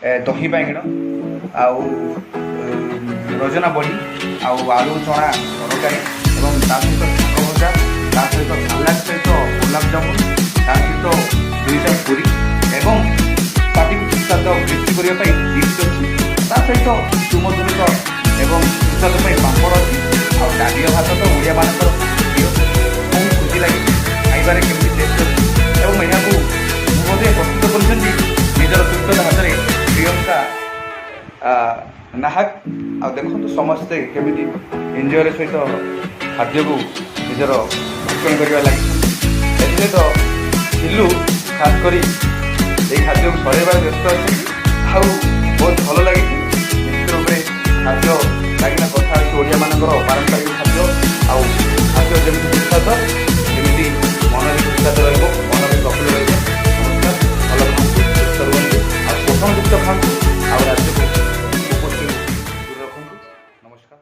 दही बाइगण आउ रजना बड़ी आउ आलू चना तरकारी एवं ता सहित शाग भजा ता सहित सालाड सहित गुलाब जामुन ता सहित दुईटा पूरी एवं पार्टी सुस्वाद वृद्धि करने चिप्स अच्छी ता सहित सुमधुरित एवं सुस्वाद पापड़ अच्छी आ डालिया भात तो ओडिया मानकर प्रिय बहुत खुशी लगे खाइबार केमती टेस्ट अच्छी एवं यहाँ बोधे प्रस्तुत कर निजर सुस्थ हाथ में प्रियंका नाहक आ देखो समस्ते केमी एंजयर सहित खाद्य को निजर भक्षण करने लगी सहित सिलू खास कर खाद्य को सड़ाइबार व्यस्त अच्छे आउ बहुत भल लगी निश्चित रूप से खाद्य लगिना कथा ओडिया मानकर पारंपरिक खाद्य आउ खाद्य जमी सुस्वाद जमी मन में सुस्वाद रन में प्रफुल्ल रहा नमस्कार भल खाँचु सुस्थ रुहतु आ पोषणयुक्त खाँचु आ राज्य को कुपोषण दूर रखु नमस्कार।